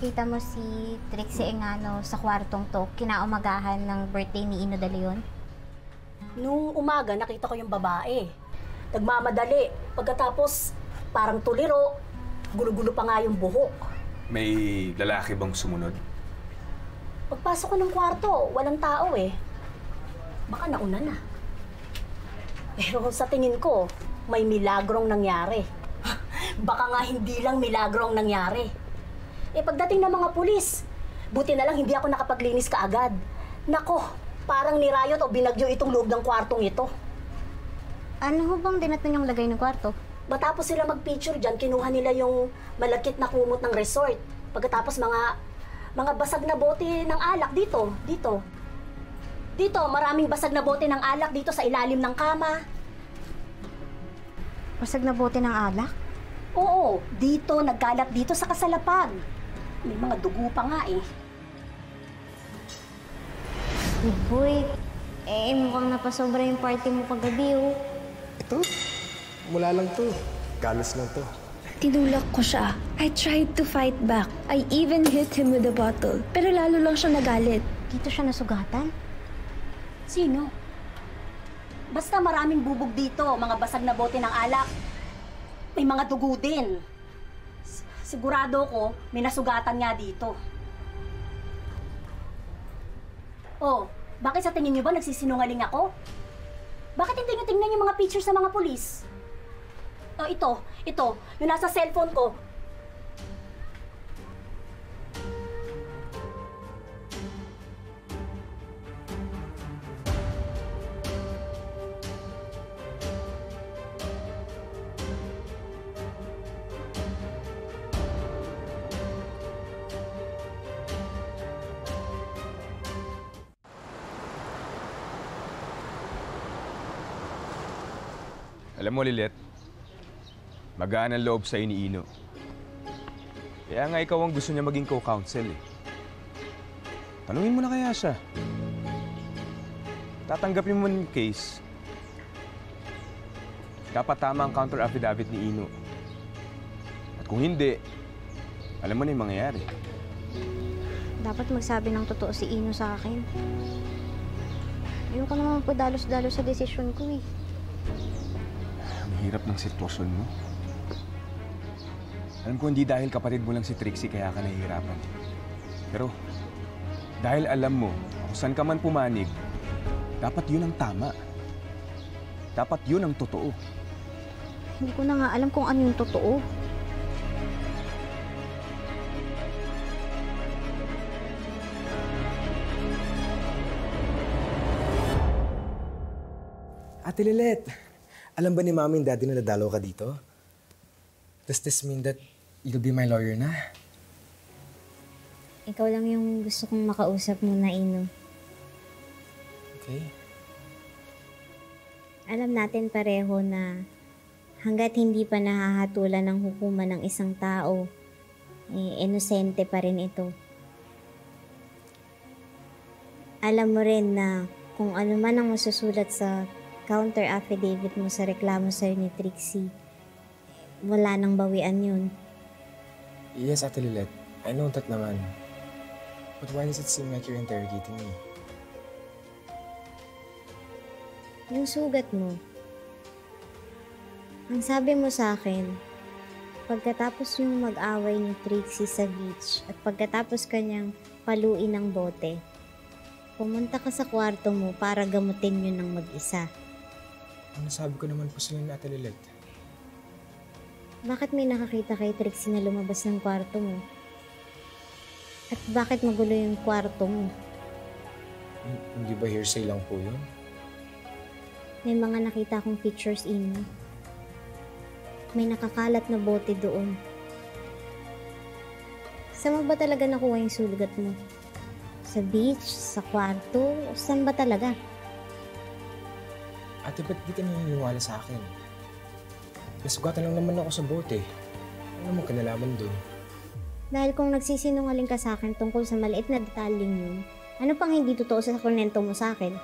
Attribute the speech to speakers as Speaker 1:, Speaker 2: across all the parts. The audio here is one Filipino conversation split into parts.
Speaker 1: nakita mo si Trixie Engano sa kwartong to, kinaumagahan ng birthday ni Ino de Leon?
Speaker 2: Nung umaga, nakita ko yung babae. Nagmamadali. Pagkatapos, parang tuliro. Gulo-gulo pa nga yung buhok.
Speaker 3: May lalaki bang sumunod?
Speaker 2: Pagpasok ko ng kwarto, walang tao eh. Baka nauna na. Pero sa tingin ko, may milagrong nangyari. Baka nga hindi lang milagrong nangyari. Pagdating ng mga pulis, buti na lang hindi ako nakapaglinis kaagad. Nako, parang nirayot o binagyo itong loob ng kwartong ito.
Speaker 1: Ano ho bang dinatnan yung lagay ng kwarto?
Speaker 2: Matapos sila mag-picture dyan, kinuha nila yung malakit na kumot ng resort. Pagkatapos mga basag na bote ng alak dito. Dito, maraming basag na bote ng alak dito sa ilalim ng kama.
Speaker 1: Basag na bote ng alak?
Speaker 2: Oo, dito, nagkalat dito sa kasalapan. May mga dugo pa nga eh.
Speaker 1: Boy, mukhang napasobra yung party mo kagabi, oh.
Speaker 4: Ito, mula lang to. Galas lang to.
Speaker 5: Tinulak ko siya. I tried to fight back. I even hit him with a bottle. Pero lalo lang siya nagalit.
Speaker 1: Dito siya nasugatan?
Speaker 2: Sino? Basta maraming bubog dito, mga basag na bote ng alak. May mga dugo din. Sigurado ko, may nasugatan nga dito. Oh, bakit sa tingin niyo ba nagsisinungaling ako? Bakit hindi niyo tingnan yung mga pictures sa mga pulis? Oh, ito, yung nasa cellphone ko.
Speaker 3: Alam mo, Lilet, magaan ang loob sa'yo ni Ino. Kaya nga ikaw ang gusto niya maging co-counsel eh. Tanungin mo na kaya siya. Tatanggapin mo yung case. Dapat tama ang counter affidavit ni Ino. At kung hindi, alam mo na yung mangyayari.
Speaker 1: Dapat magsabi ng totoo si Ino sa akin. Ayoko naman padalos-dalos sa desisyon ko eh.
Speaker 3: Hirap ng sitwasyon mo. Alam ko hindi dahil kapatid mo lang si Trixie kaya ka nahihirapan. Pero dahil alam mo kung saan ka man pumanig, dapat yun ang tama. Dapat yun ang totoo.
Speaker 1: Hindi ko na nga alam kung ano yung totoo.
Speaker 4: Ate Lilet, alam ba ni Mami and Daddy na nadalaw ka dito? Does this mean that you'll be my lawyer na?
Speaker 1: Ikaw lang yung gusto kong makausap muna, Ino.
Speaker 4: Okay.
Speaker 1: Alam natin pareho na hanggat hindi pa nahahatulan ng hukuman ng isang tao, inosente pa rin ito. Alam mo rin na kung ano man ang masusulat sa counter affidavit mo sa reklamo sa'yo ni Trixie, wala nang bawian yun.
Speaker 4: Yes, Ate Lilet. I know that naman. But why does it seem like you're interrogating me?
Speaker 1: Yung sugat mo. Ang sabi mo sa akin, pagkatapos yung mag-away ni Trixie sa beach at pagkatapos kanyang paluin ng bote, pumunta ka sa kwarto mo para gamutin yun ng mag-isa.
Speaker 4: Ang nasabi ko naman po sa inyo, Ate Lilet.
Speaker 1: Bakit may nakakita kay Trixie na lumabas ng kwarto mo? At bakit magulo yung kwarto mo?
Speaker 4: Hindi ba hearsay lang po yun?
Speaker 1: May mga nakita akong pictures, Ino. May nakakalat na bote doon. Saan mo ba talaga nakuha yung sugat mo? Sa beach? Sa kwarto? Saan ba talaga?
Speaker 4: Ate, ba't di ka naniniwala sa akin? Nasugatan lang naman ako sa bote. Ano mo kinalaman doon?
Speaker 1: Dahil kung nagsisinungaling ka sa akin tungkol sa maliit na detalyeng yun, ano pang hindi totoo sa kwento mo sa akin?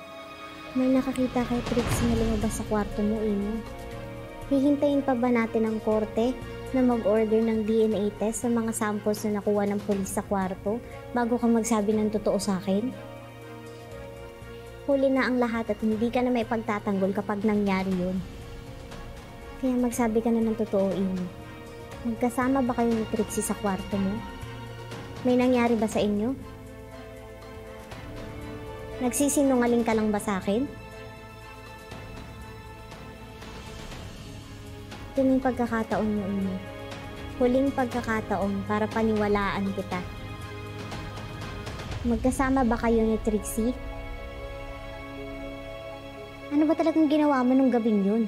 Speaker 1: May nakakita kay Trixie na lumabas sa kwarto mo, Ino. Hihintayin pa ba natin ang korte na mag-order ng DNA test sa mga samples na nakuha ng pulis sa kwarto bago ka magsabi ng totoo sa akin? Huli na ang lahat at hindi ka na may pagtatanggol kapag nangyari yun. Kaya magsabi ka na ng totoo, Amy. Magkasama ba kayo ni Trixie sa kwarto mo? May nangyari ba sa inyo? Nagsisinungaling ka lang ba sa akin? Huling pagkakataon mo, Amy. Huling pagkakataon para paniwalaan kita. Magkasama ba kayo ni Trixie? Ano ba talagang ginawa mo nung gabing yun?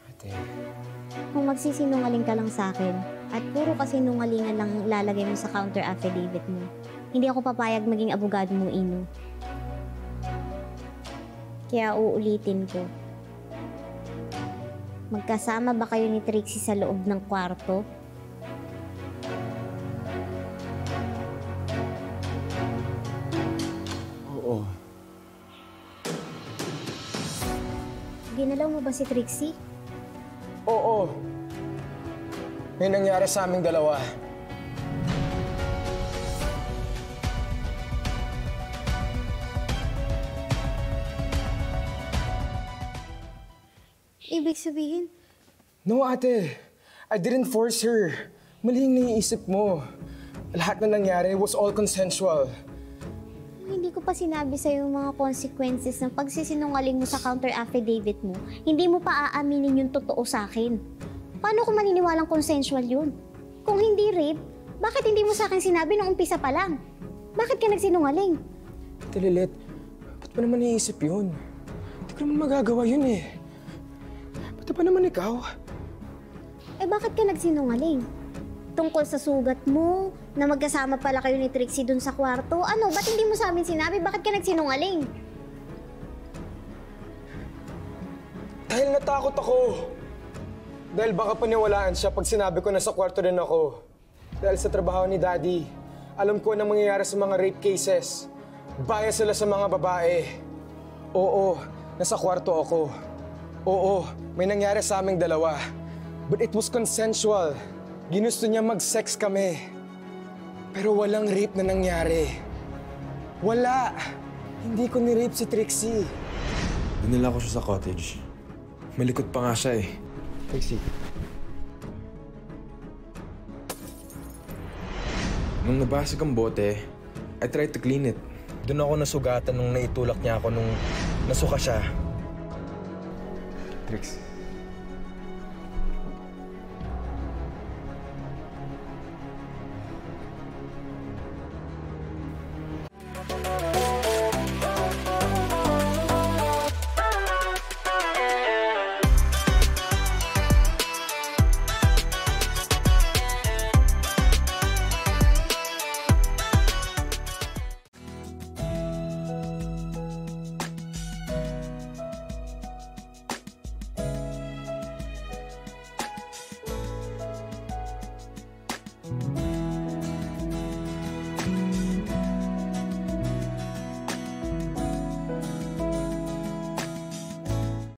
Speaker 4: Ate,
Speaker 1: Kung magsisinungaling ka lang sa akin at puro kasinungalingan lang ang ilalagay mo sa counter affidavit mo, hindi ako papayag maging abogado mo, Ino. Kaya uulitin ko. Magkasama ba kayo ni Trixie sa loob ng kwarto?
Speaker 4: oo.
Speaker 1: Ginalaw mo ba si Trixie?
Speaker 4: Oo. May nangyari sa aming dalawa.
Speaker 1: Ibig sabihin,
Speaker 4: No, ate. I didn't force her. Mali yung naiisip mo. Lahat na nangyari was all consensual.
Speaker 1: hindi ko pa sinabi sa'yo yung mga consequences ng pagsisinungaling mo sa counter affidavit mo, hindi mo pa aaminin yung totoo sa akin. Paano ko maniniwalang consensual yun? Kung hindi rape, bakit hindi mo sa akin sinabi nung umpisa pa lang? Bakit ka nagsinungaling?
Speaker 4: Ate Lilet, ba't pa naman naiisip yun? Hindi ko naman magagawa yun eh. Ba't pa naman ikaw?
Speaker 1: Eh bakit ka nagsinungaling? Tungkol sa sugat mo, na magkasama pala kayo ni Trixie dun sa kwarto. Ano, ba't hindi mo sa amin sinabi? Bakit ka nagsinungaling?
Speaker 4: Dahil natakot ako. Dahil baka paniwalaan siya pag sinabi ko na sa kwarto din ako. Dahil sa trabaho ni Daddy, alam ko na mangyayari sa mga rape cases. Bias sila sa mga babae. Oo, nasa kwarto ako. Oo, may nangyari sa aming dalawa. But it was consensual. Ginusto niya mag-sex kami. Pero walang rape na nangyari. Wala! Hindi ko ni-rape si Trixie.
Speaker 6: Dinala ko siya sa cottage. Malikot pa nga siya eh.
Speaker 4: Trixie.
Speaker 6: Nung nabasag ang bote, I tried to clean it.
Speaker 4: Doon ako nasugatan nung naitulak niya ako nung nasuka siya.
Speaker 3: Trix,